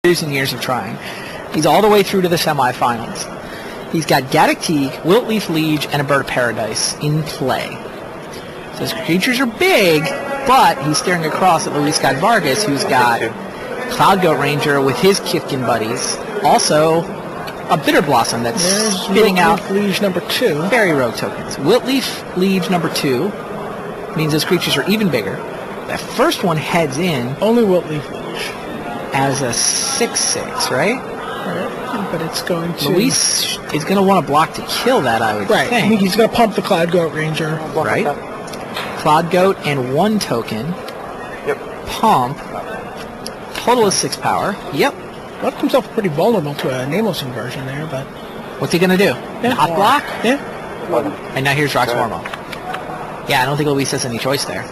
years and years of trying. He's all the way through to the semifinals. He's got Gaddock Teague, Wiltleaf Liege, and a Bird of Paradise in play. So his creatures are big, but he's staring across at Luis Scott Vargas, who's got Cloud Goat Ranger with his Kithkin buddies. Also, a Bitter Blossom that's spitting out Liege number 2. Fairy Rogue tokens. Wiltleaf Liege number 2 means those creatures are even bigger. That first one heads in. Only Wiltleaf Liege. As a 6/6, right? Right. But it's going to... Luis is going to want to block to kill that, I would think. I think he's going to pump the Cloud Goat Ranger. Right. Cloud Goat and 1 token. Yep. Pump. Total is 6 power. Yep. Left himself pretty vulnerable to a Nameless Inversion there, but... What's he going to do? Not block? Yeah. And now here's Rock's Warm-Up. Yeah, I don't think Luis has any choice there.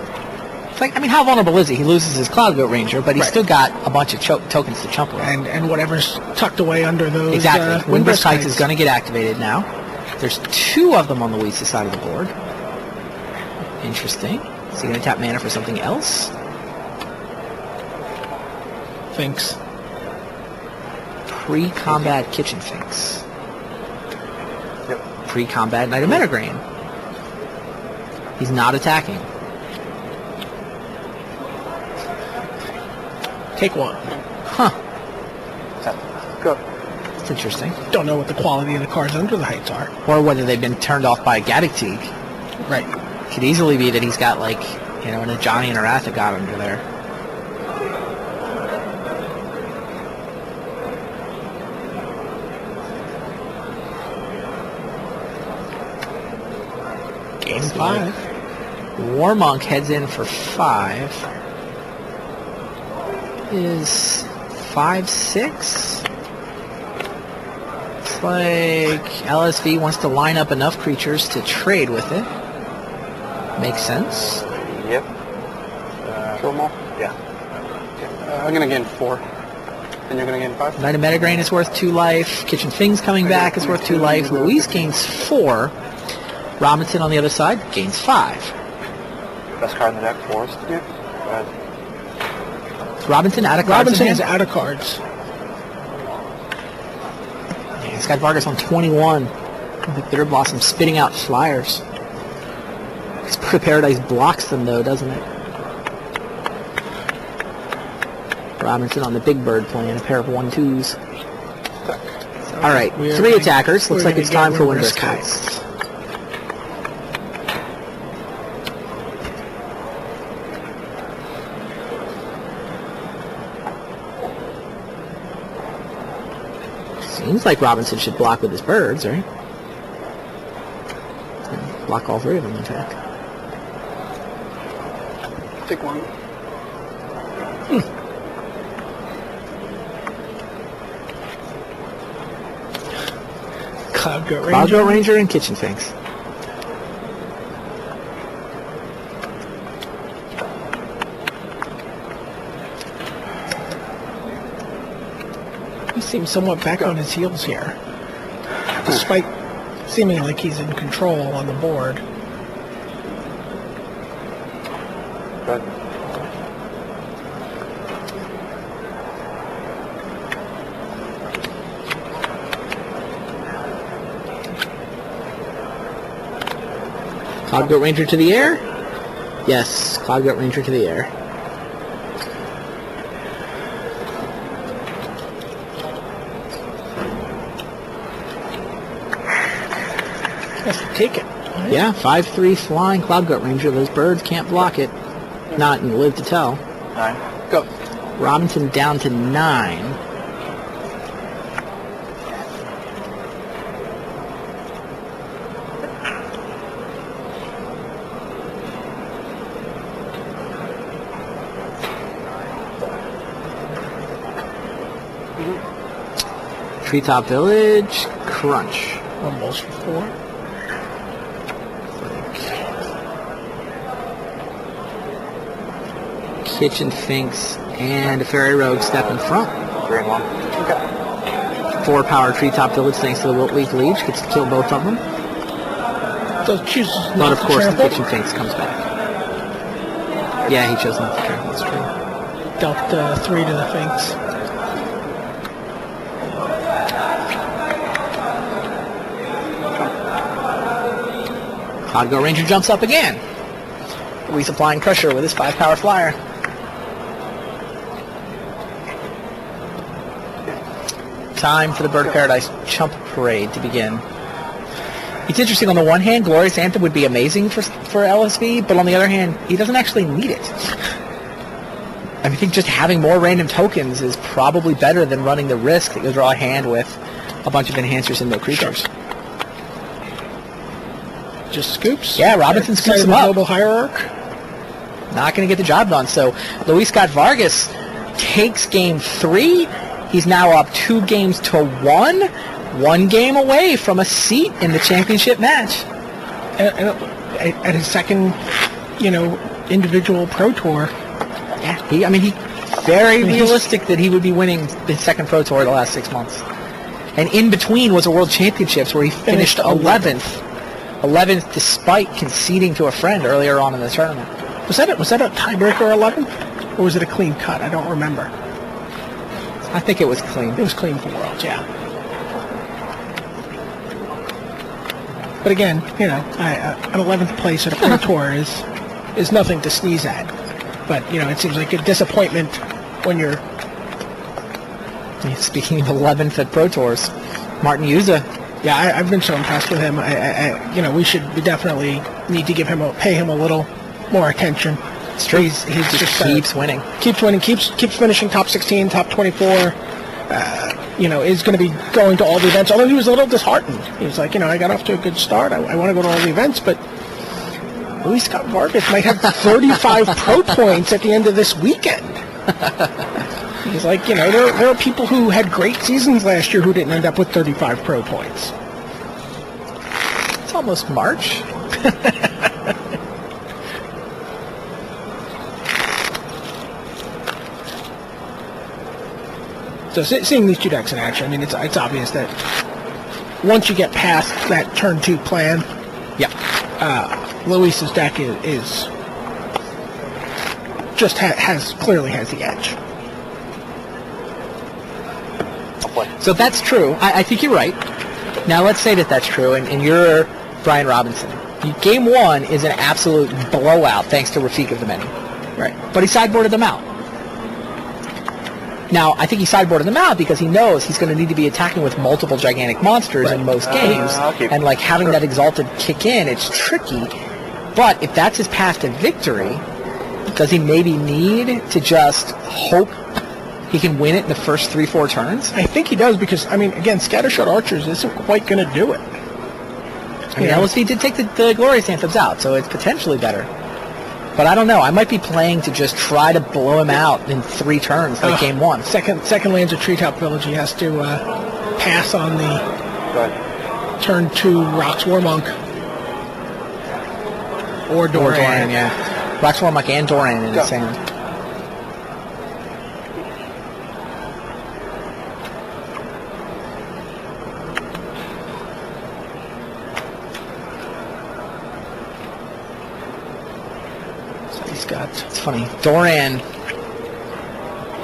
It's like, I mean, how vulnerable is he? He loses his Cloud Goat Ranger, but he's still got a bunch of tokens to chump with. And whatever's tucked away under those... Exactly. Windburst Kites is going to get activated now. There's 2 of them on Luis' side of the board. Interesting. Is he going to tap mana for something else? Finks. Pre-combat Kitchen Finks. Yep. Pre-combat Knight of Metagrain. He's not attacking. Take 1. Huh. Go. That's interesting. Don't know what the quality of the cards under the heights are. Or whether they've been turned off by a Gaddock Teague. Right. Could easily be that he's got, like, you know, an Ajani and a Rathagot under there. Game 5. Warmonk heads in for 5. Is 5/6? It's like LSV wants to line up enough creatures to trade with it. Makes sense. Yep. Kill them all? Yeah. I'm going to gain 4. And you're going to gain 5? Knight of Metagrain is worth 2 life. Kitchen Things coming back is worth 2 life. Luis gains 4. Robinson on the other side gains 5. Best card in the deck, Forest. Yeah. Go ahead. Robinson out of cards. Robinson is out of cards. Yeah, he's got Vargas on 21. The Bitter Blossom spitting out flyers. His Bird of Paradise blocks them, though, doesn't it? Robinson on the Big Bird playing a pair of 1/2s. All right, 3 attackers. Looks like it's time for Windburst Kites. Seems like Robinson should block with his birds, right? Block all 3 of them, in fact. Take 1. Cloud Goat Ranger. Cloud Goat Ranger and Kitchen Finks. He seems somewhat back on his heels here, despite seeming like he's in control on the board. Good. Cloud Goat Ranger to the air? Yes, Cloud Goat Ranger to the air. Has to take it. Right? Yeah, 5/3 flying Cloud Goat Ranger. Those birds can't block it. Not and live to tell. 9. Go. Robinson down to 9. Treetop Village, Crunch. Almost for 4. Kitchen Finks and a Fairy Rogue step in front. 3 and 1. Okay. 4 power Treetop Village thanks to the Wiltleaf Liege. Gets to kill both of them. So chooses But not of to course the trample. Kitchen Finks comes back. Yeah, he chose not to trample. That's true. Dealt 3 to the Finks. Oggo Ranger jumps up again. Luis applying pressure with his 5-power flyer. Time for the Bird of Paradise Chump Parade to begin. It's interesting, on the one hand, Glorious Anthem would be amazing for LSV, but on the other hand, he doesn't actually need it. I think just having more random tokens is probably better than running the risk that you'll draw a hand with a bunch of enhancers and no creatures. Sure. Just scoops? Yeah, Robinson scoops him up. Global Hierarch. Not going to get the job done. So Luis Scott Vargas takes game 3. He's now up 2 games to 1. 1 game away from a seat in the championship match. And at his second, individual Pro Tour. Yeah, he's very realistic that he would be winning the second Pro Tour the last 6 months. And in between was a World Championships where he finished 11th. 11th despite conceding to a friend earlier on in the tournament. Was that a tiebreaker 11th? Or was it a clean cut? I don't remember. I think it was clean. It was clean for Worlds, yeah. But again, an 11th place at a Pro Tour is nothing to sneeze at. But, it seems like a disappointment when you're... Speaking of 11th at Pro Tours, Martin Yuza. Yeah, I've been so impressed with him. We definitely need to pay him a little more attention. It's true. He's just keeps winning. Keeps winning, keeps finishing top 16, top 24. Is going to be going to all the events. Although he was a little disheartened. He was like, I got off to a good start. I want to go to all the events, but Luis Scott Vargas might have 35 pro points at the end of this weekend. He's like, there are people who had great seasons last year who didn't end up with 35 pro points. It's almost March. So seeing these 2 decks in action, it's obvious that once you get past that turn 2 plan, Luis's deck is just clearly has the edge. So that's true. I think you're right. Now let's say that that's true, and you're Brian Robinson. Game 1 is an absolute blowout thanks to Rafiq of the Many. Right. But he sideboarded them out. Now, I think he sideboarded them out because he knows he's going to need to be attacking with multiple gigantic monsters in most games, and having that Exalted kick in, it's tricky. But if that's his path to victory, does he maybe need to just hope he can win it in the first 3-4 turns? I think he does because, again, Scattershot Archers isn't quite going to do it. LSV did take the Glorious Anthems out, so it's potentially better. But I don't know. I might be playing to just try to blow him out in 3 turns like game 1. Second lands a Treetop Village. He has to pass on the turn 2 Rox Warmonk. Or Doran. Yeah. Rox Warmonk and Doran in his hand. It's funny. Doran.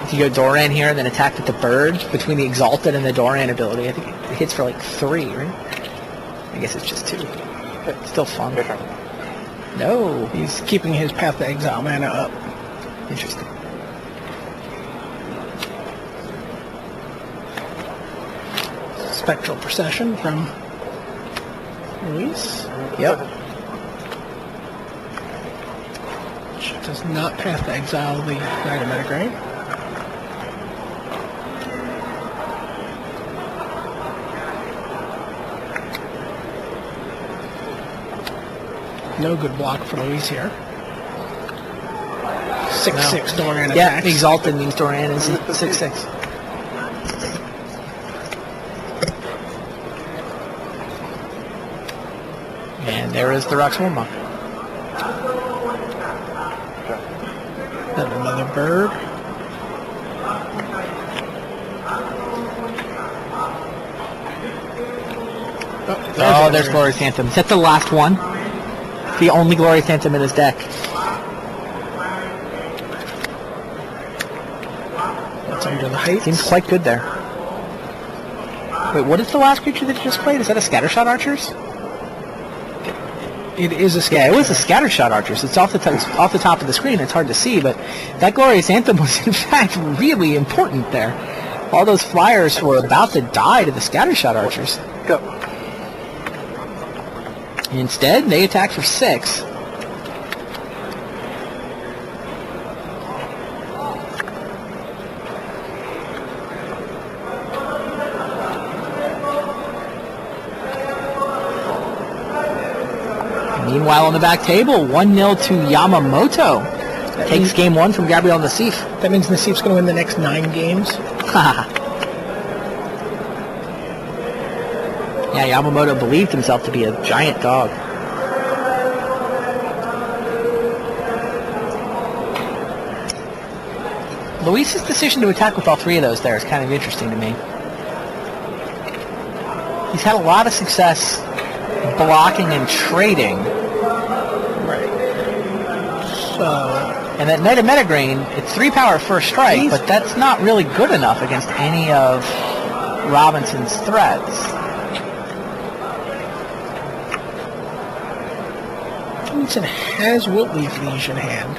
If you go Doran here and then attack with the bird between the Exalted and the Doran ability, I think it hits for 3, right? I guess it's just 2. But still fun. No. He's keeping his Path to Exile mana up. Interesting. Spectral Procession from Luis. Yep. Does not Path to Exile the Knight of Metagrain. No good block for Luis here. 6/6 Doran attacks. Yeah, Exalted means Doran is 6/6. And there is the Rox Warmonk. Then another bird. Oh, there's Glorious Anthem. Is that the last one? The only Glorious Anthem in his deck. That's under the heights. Seems quite good there. Wait, what is the last creature that you just played? Is that a Scattershot Archers? It is a Yeah, it was a scatter shot archer. So it's off the top of the screen. It's hard to see, but that Glorious Anthem was in fact really important there. All those flyers were about to die to the scatter shot archers. Go. Instead, they attack for 6. Meanwhile, on the back table, 1-0 to Yamamoto. Takes game 1 from Gabriel Nassif. That means Nassif's going to win the next 9 games. Yeah, Yamamoto believed himself to be a giant dog. Luis's decision to attack with all 3 of those there is kind of interesting to me. He's had a lot of success blocking and trading. Right. So... And that Knight of Metagrain, it's 3 power first strike, but that's not really good enough against any of Robinson's threats. Robinson has Wiltleaf Liege in hand.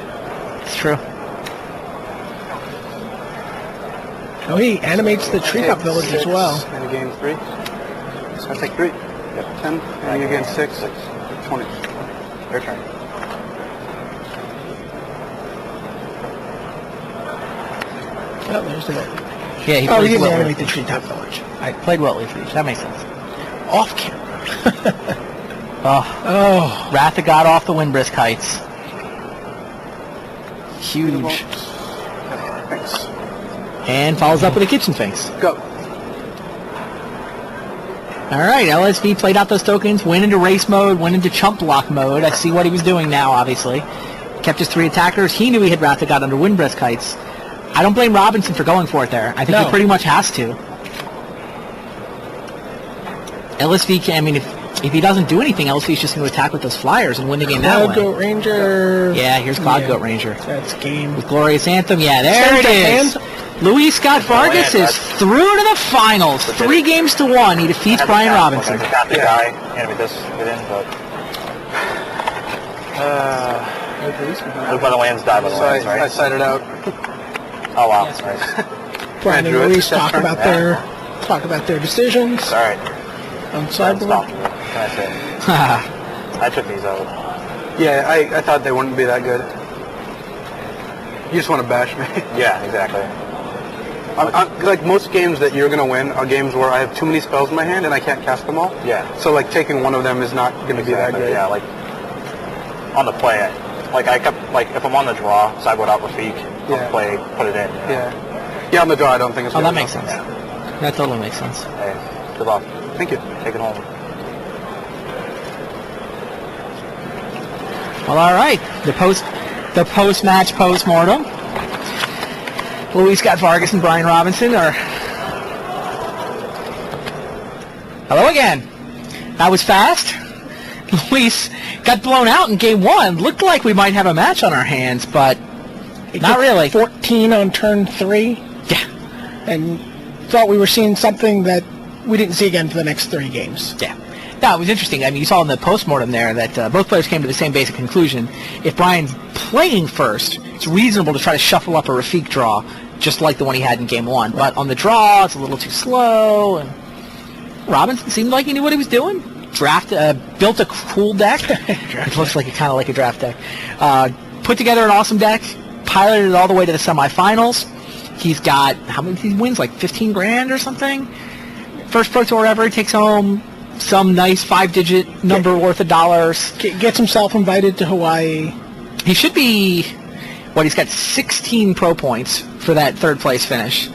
It's true. Oh, he animates the Treetop Village as well. And you gain 3. So I take 3. Yep. 10. And you gain 6. 20. Your turn. Oh, there's the... Yeah, he Oh, he didn't Wiltleaf animate the Liege. Treetop Village. I played Wiltleaf Liege. That makes sense. Off camera. Oh, Wrath of God off the Windbrisk Heights. Huge. Thanks. And follows up with a Kitchen Sphinx. Go. All right, LSV played out those tokens, went into race mode, went into chump block mode. I see what he was doing now, obviously. Kept his 3 attackers. He knew he had Wrath of God under Windbrisk Heights. I don't blame Robinson for going for it there. I think he pretty much has to. LSV can, I mean, if he doesn't do anything, LSV's just going to attack with those flyers and win the game that way. Cloud Goat Ranger. Yeah, here's Cloud Goat Ranger. That's game. With Glorious Anthem, yeah, there it is. Luis Scott Vargas is through to the finals. 3 games to 1. He defeats Brian Robinson. Got the guy, animate this, get in, but... By the lands, die by the lands, I right? sided out. Oh, wow. Yes, Nice. Brian and Andrew, Luis that's talk right. about their decisions All right. on Stop. sideboard. Can I say? I took these out. Yeah, I thought they wouldn't be that good. You just want to bash me. Yeah, exactly. Like most games that you're going to win are games where I have too many spells in my hand and I can't cast them all. Yeah. So like taking one of them is not going to be that great. Yeah, like on the play, like I kept, like if I'm on the draw, sideboard out Rafik, on the play, put it in. You know? Yeah, on the draw I don't think it's Oh, good that makes enough. sense. That totally makes sense. Hey, good luck. Thank you. Take it home. Well, all right. The post-match post-mortem. Luis Scott Vargas and Brian Robinson are... Hello again. That was fast. Luis got blown out in game 1. Looked like we might have a match on our hands, but not really. 14 on turn 3. Yeah. And thought we were seeing something that we didn't see again for the next 3 games. Yeah. No, it was interesting. I mean, you saw in the post-mortem there that both players came to the same basic conclusion. If Brian's playing first, it's reasonable to try to shuffle up a Rafik draw, just like the one he had in Game 1. Right. But on the draw, it's a little too slow. And Robinson seemed like he knew what he was doing. Built a cool deck. It looks like kind of like a draft deck. Put together an awesome deck. Piloted it all the way to the semifinals. He's got, how many he wins? Like 15 grand or something? First Pro Tour ever. He takes home some nice 5-digit number worth of dollars. Gets himself invited to Hawaii. He should be, he's got 16 pro points for that 3rd place finish.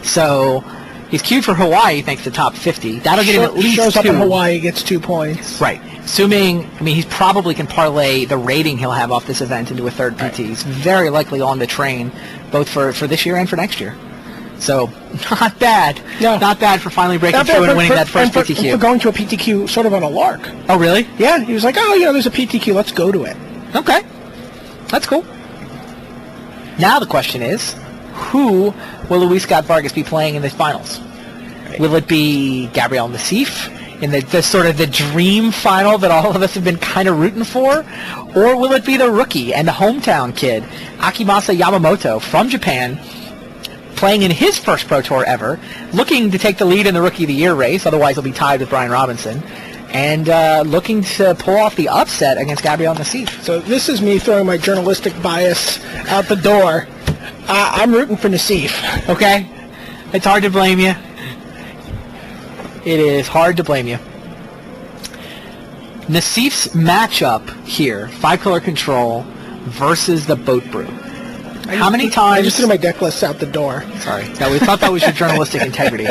So he's queued for Hawaii thanks to top 50. That'll get him at least shows 2. Up in Hawaii, gets 2 points. Right. Assuming, he probably can parlay the rating he'll have off this event into a 3rd PT. Right. He's very likely on the train, both for this year and for next year. So, not bad. No. Not bad for finally breaking through and winning that first PTQ. For going to a PTQ sort of on a lark. Oh, really? Yeah, he was like, there's a PTQ, let's go to it. Okay. That's cool. Now the question is, who will Luis Scott Vargas be playing in the finals? Right. Will it be Gabriel Nassif? in the sort of the dream final that all of us have been kind of rooting for? Or will it be the rookie and the hometown kid, Akimasa Yamamoto from Japan, playing in his first Pro Tour ever, looking to take the lead in the Rookie of the Year race, otherwise he'll be tied with Brian Robinson, and looking to pull off the upset against Gabriel Nassif. So this is me throwing my journalistic bias out the door. I'm rooting for Nassif. Okay? It's hard to blame you. It is hard to blame you. Nassif's matchup here, 5-color control versus the Boat Brew. How many times... I just threw my deck lists out the door. Sorry. No, we thought that was your journalistic integrity.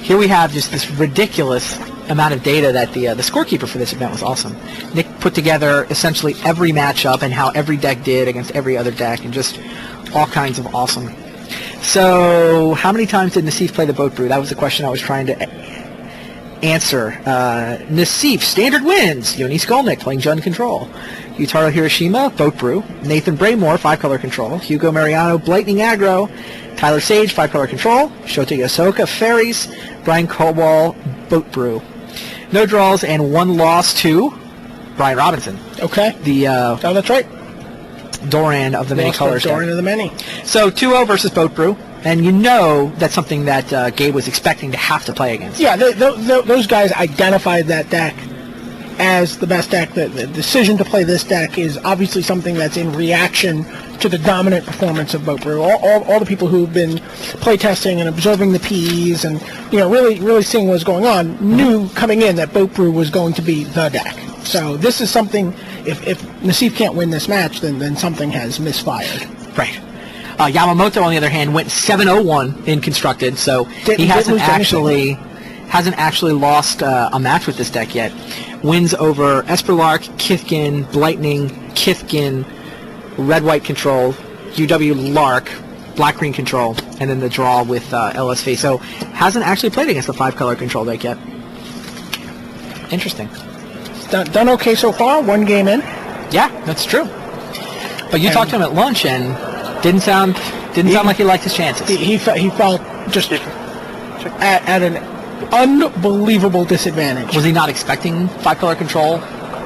Here we have just this ridiculous amount of data that the scorekeeper for this event was awesome. Nick put together essentially every matchup and how every deck did against every other deck, and just all kinds of awesome. So how many times did Nassif play the Boat Brew? That was the question I was trying to answer. Nassif, standard wins. Yoni Skolnick playing Jund Control. Yutaro Hiroshima, Boat Brew. Nathan Braymore, 5-color control. Hugo Mariano, Blightning Aggro. Tyler Sage, 5-color control. Shota Yosoka, Fairies. Brian Cobwall, Boat Brew. No draws and 1 loss to Brian Robinson. Okay. Oh, that's right. Doran of the Many Colors. Doran of the Many. So 2-0 versus Boat Brew. And you know that's something that Gabe was expecting to have to play against. Yeah, those guys identified that deck as the best deck. The decision to play this deck is obviously something that's in reaction to the dominant performance of Boat Brew. All the people who've been playtesting and observing the PEs and really seeing what's going on knew coming in that Boat Brew was going to be the deck. So this is something, if Nassif can't win this match, then something has misfired. Right. Yamamoto, on the other hand, went 7-0-1 in Constructed, so he hasn't actually lost a match with this deck yet. Wins over Esperlark, Kithkin, Blightning, Kithkin, Red-White Control, UW Lark, Black-Green Control, and then the draw with LSV. So hasn't actually played against the 5-color control deck yet. Interesting. Done okay so far, 1 game in. Yeah, that's true. But you talked to him at lunch and didn't sound like he liked his chances. He felt just at an unbelievable disadvantage. Was he not expecting 5-color control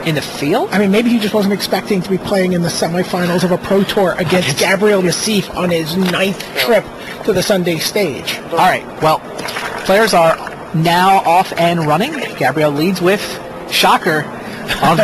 in the field? I mean, maybe he just wasn't expecting to be playing in the semifinals of a Pro Tour against Gabriel Nassif on his 9th trip to the Sunday stage. All right, well, players are now off and running. Gabriel leads with, shocker, of